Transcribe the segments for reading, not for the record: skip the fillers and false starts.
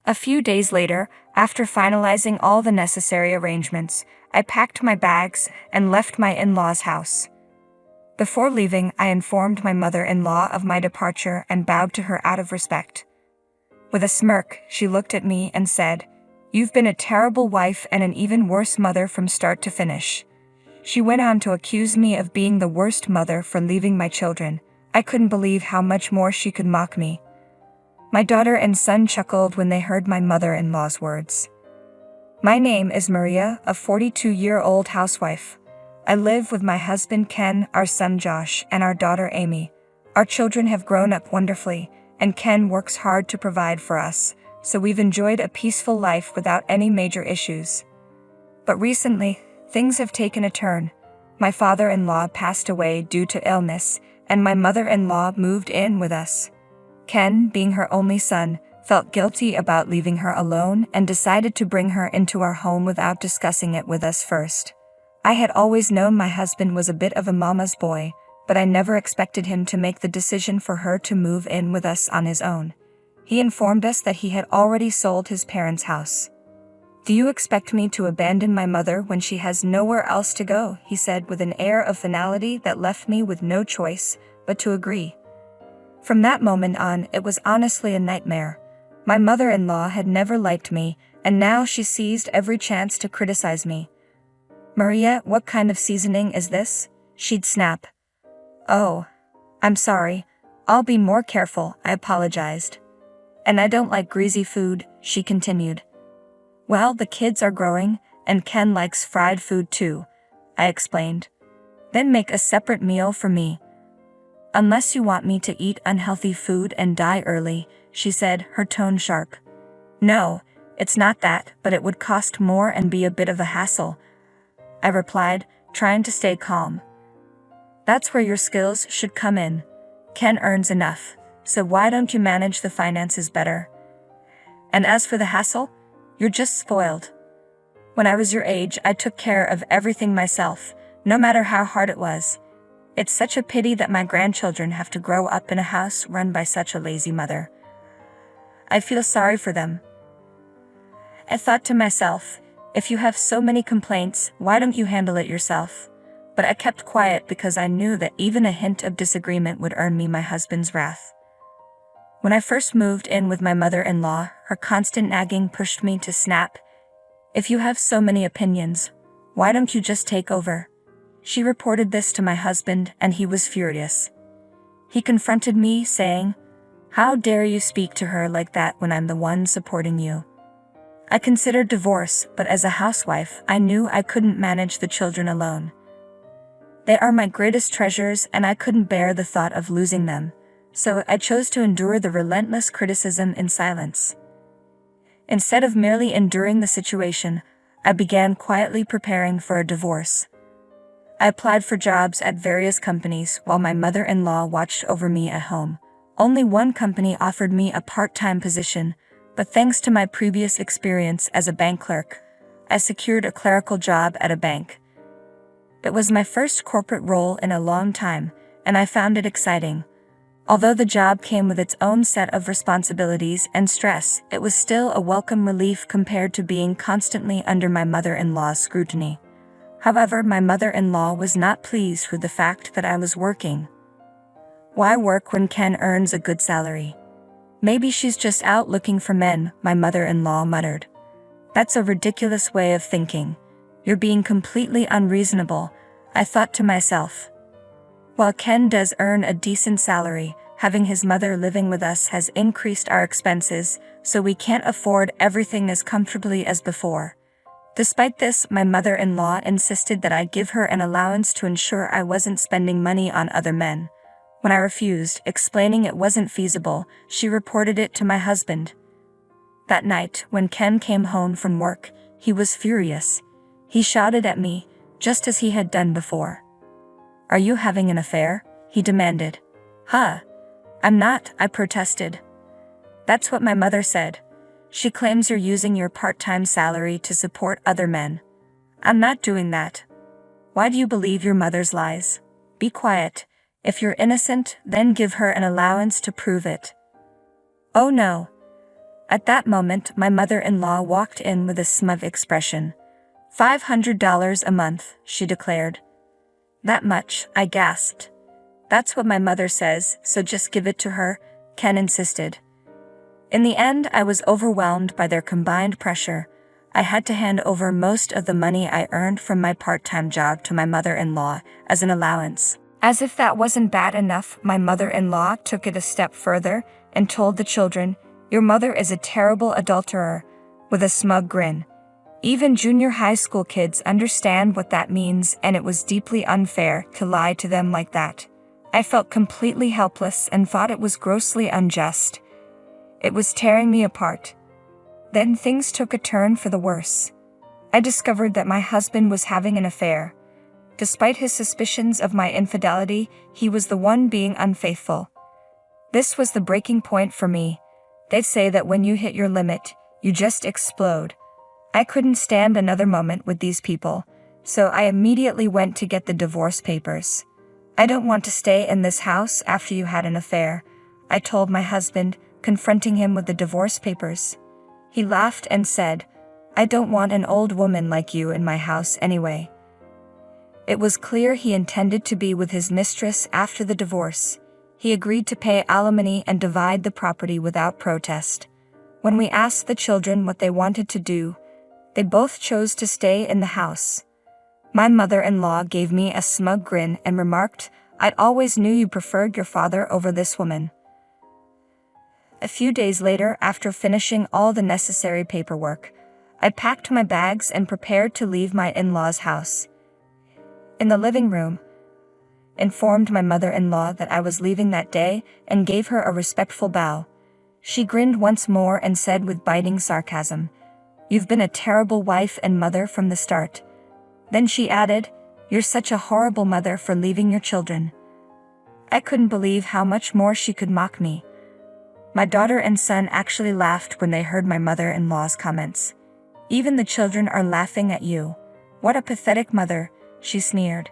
A few days later, after finalizing all the necessary arrangements, I packed my bags and left my in-laws' house. Before leaving, I informed my mother-in-law of my departure and bowed to her out of respect. With a smirk, she looked at me and said, "You've been a terrible wife and an even worse mother from start to finish." She went on to accuse me of being the worst mother for leaving my children. I couldn't believe how much more she could mock me. My daughter and son chuckled when they heard my mother-in-law's words. My name is Maria, a 42-year-old housewife. I live with my husband Ken, our son Josh, and our daughter Amy. Our children have grown up wonderfully, and Ken works hard to provide for us, so we've enjoyed a peaceful life without any major issues. But recently, things have taken a turn. My father-in-law passed away due to illness, and my mother-in-law moved in with us. Ken, being her only son, felt guilty about leaving her alone and decided to bring her into our home without discussing it with us first. I had always known my husband was a bit of a mama's boy, but I never expected him to make the decision for her to move in with us on his own. He informed us that he had already sold his parents' house. "Do you expect me to abandon my mother when she has nowhere else to go?" he said with an air of finality that left me with no choice but to agree. From that moment on, it was honestly a nightmare. My mother-in-law had never liked me, and now she seized every chance to criticize me. "Maria, what kind of seasoning is this?" she'd snap. "Oh, I'm sorry. I'll be more careful," I apologized. "And I don't like greasy food," she continued. "Well, the kids are growing, and Ken likes fried food too," I explained. "Then make a separate meal for me." "Unless you want me to eat unhealthy food and die early," she said, her tone sharp. "No, it's not that, but it would cost more and be a bit of a hassle," I replied, trying to stay calm. "That's where your skills should come in. Ken earns enough, so why don't you manage the finances better? And as for the hassle, you're just spoiled. When I was your age, I took care of everything myself, no matter how hard it was. It's such a pity that my grandchildren have to grow up in a house run by such a lazy mother. I feel sorry for them." I thought to myself, if you have so many complaints, why don't you handle it yourself? But I kept quiet because I knew that even a hint of disagreement would earn me my husband's wrath. When I first moved in with my mother-in-law, her constant nagging pushed me to snap. "If you have so many opinions, why don't you just take over?" She reported this to my husband, and he was furious. He confronted me, saying, "How dare you speak to her like that when I'm the one supporting you?" I considered divorce, but as a housewife, I knew I couldn't manage the children alone. They are my greatest treasures, and I couldn't bear the thought of losing them, so I chose to endure the relentless criticism in silence. Instead of merely enduring the situation, I began quietly preparing for a divorce. I applied for jobs at various companies while my mother-in-law watched over me at home. Only one company offered me a part-time position, but thanks to my previous experience as a bank clerk, I secured a clerical job at a bank. It was my first corporate role in a long time, and I found it exciting. Although the job came with its own set of responsibilities and stress, it was still a welcome relief compared to being constantly under my mother-in-law's scrutiny. However, my mother-in-law was not pleased with the fact that I was working. "Why work when Ken earns a good salary? Maybe she's just out looking for men," my mother-in-law muttered. "That's a ridiculous way of thinking. You're being completely unreasonable," I thought to myself. While Ken does earn a decent salary, having his mother living with us has increased our expenses, so we can't afford everything as comfortably as before. Despite this, my mother-in-law insisted that I give her an allowance to ensure I wasn't spending money on other men. When I refused, explaining it wasn't feasible, she reported it to my husband. That night, when Ken came home from work, he was furious. He shouted at me, just as he had done before. "Are you having an affair?" he demanded. "Huh? I'm not," I protested. "That's what my mother said. She claims you're using your part-time salary to support other men. I'm not doing that. Why do you believe your mother's lies? Be quiet. If you're innocent, then give her an allowance to prove it." "Oh no. At that moment, my mother-in-law walked in with a smug expression. $500 a month, she declared. That much, I gasped. That's what my mother says, so just give it to her, Ken insisted. In the end, I was overwhelmed by their combined pressure. I had to hand over most of the money I earned from my part-time job to my mother-in-law as an allowance. As if that wasn't bad enough, my mother-in-law took it a step further and told the children, "Your mother is a terrible adulterer," with a smug grin. Even junior high school kids understand what that means, and it was deeply unfair to lie to them like that. I felt completely helpless and thought it was grossly unjust. It was tearing me apart. Then things took a turn for the worse. I discovered that my husband was having an affair. Despite his suspicions of my infidelity, he was the one being unfaithful. This was the breaking point for me. They say that when you hit your limit, you just explode. I couldn't stand another moment with these people, so I immediately went to get the divorce papers. "I don't want to stay in this house after you had an affair," I told my husband, confronting him with the divorce papers. He laughed and said, "I don't want an old woman like you in my house anyway." It was clear he intended to be with his mistress after the divorce. He agreed to pay alimony and divide the property without protest. When we asked the children what they wanted to do, they both chose to stay in the house. My mother-in-law gave me a smug grin and remarked, "I always knew you preferred your father over this woman." A few days later, after finishing all the necessary paperwork, I packed my bags and prepared to leave my in-laws' house. In the living room, informed my mother-in-law that I was leaving that day and gave her a respectful bow. She grinned once more and said with biting sarcasm, "You've been a terrible wife and mother from the start." Then she added, "You're such a horrible mother for leaving your children." I couldn't believe how much more she could mock me. My daughter and son actually laughed when they heard my mother-in-law's comments. "Even the children are laughing at you. What a pathetic mother," she sneered.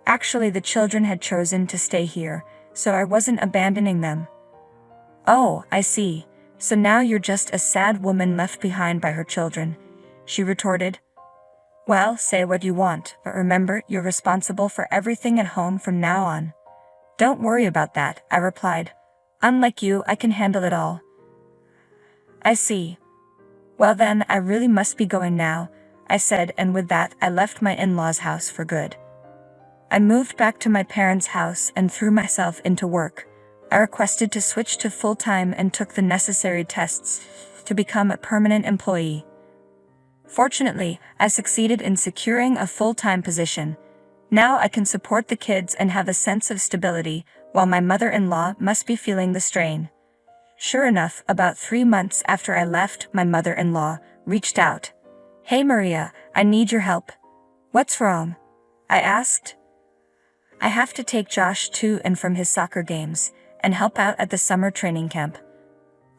Actually, the children had chosen to stay here, so I wasn't abandoning them. "Oh, I see. So now you're just a sad woman left behind by her children," she retorted. "Well, say what you want, but remember, you're responsible for everything at home from now on." "Don't worry about that," I replied. "Unlike you, I can handle it all." "I see. Well then, I really must be going now," I said, and with that, I left my in-laws' house for good. I moved back to my parents' house and threw myself into work. I requested to switch to full-time and took the necessary tests to become a permanent employee. Fortunately, I succeeded in securing a full-time position. Now I can support the kids and have a sense of stability, while my mother-in-law must be feeling the strain. Sure enough, about 3 months after I left, my mother-in-law reached out. "Hey Maria, I need your help." "What's wrong?" I asked. "I have to take Josh to and from his soccer games, and help out at the summer training camp.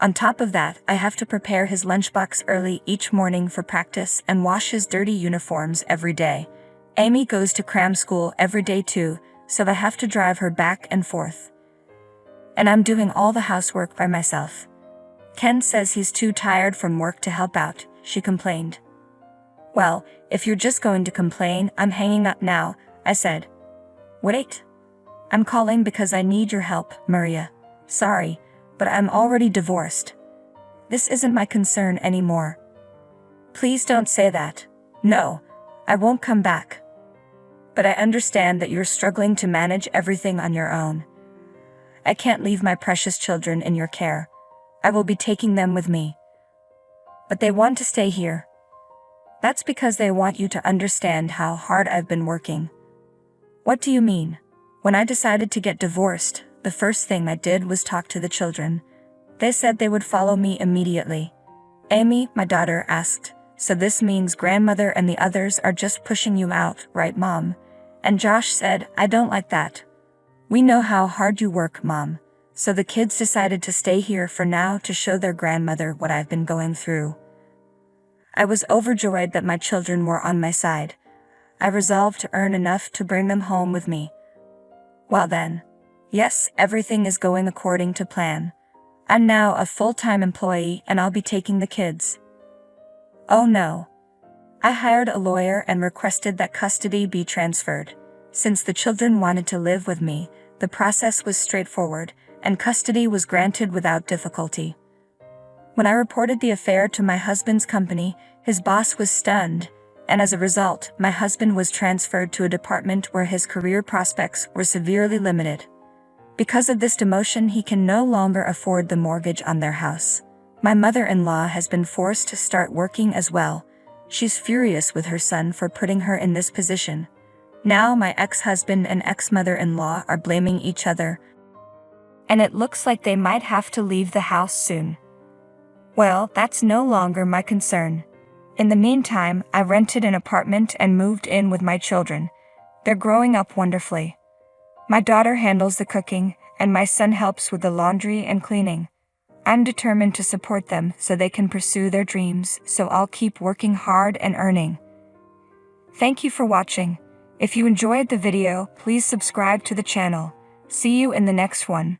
On top of that, I have to prepare his lunchbox early each morning for practice and wash his dirty uniforms every day. Amy goes to cram school every day too, so I have to drive her back and forth. And I'm doing all the housework by myself. Ken says he's too tired from work to help out," she complained. "Well, if you're just going to complain, I'm hanging up now," I said. "Wait. I'm calling because I need your help, Maria. Sorry, but I'm already divorced. This isn't my concern anymore." "Please don't say that. No, I won't come back. But I understand that you're struggling to manage everything on your own. I can't leave my precious children in your care. I will be taking them with me." "But they want to stay here." "That's because they want you to understand how hard I've been working." "What do you mean?" "When I decided to get divorced, the first thing I did was talk to the children. They said they would follow me immediately." Amy, my daughter, asked, "So this means grandmother and the others are just pushing you out, right, Mom?" And Josh said, "I don't like that. We know how hard you work, Mom." So the kids decided to stay here for now to show their grandmother what I've been going through. I was overjoyed that my children were on my side. I resolved to earn enough to bring them home with me. Well then. Yes, everything is going according to plan. I'm now a full-time employee and I'll be taking the kids. Oh no. I hired a lawyer and requested that custody be transferred. Since the children wanted to live with me, the process was straightforward, and custody was granted without difficulty. When I reported the affair to my husband's company, his boss was stunned, and as a result, my husband was transferred to a department where his career prospects were severely limited. Because of this demotion, he can no longer afford the mortgage on their house. My mother-in-law has been forced to start working as well. She's furious with her son for putting her in this position. Now my ex-husband and ex-mother-in-law are blaming each other, and it looks like they might have to leave the house soon. Well, that's no longer my concern. In the meantime, I rented an apartment and moved in with my children. They're growing up wonderfully. My daughter handles the cooking, and my son helps with the laundry and cleaning. I'm determined to support them so they can pursue their dreams, so I'll keep working hard and earning. Thank you for watching. If you enjoyed the video, please subscribe to the channel. See you in the next one.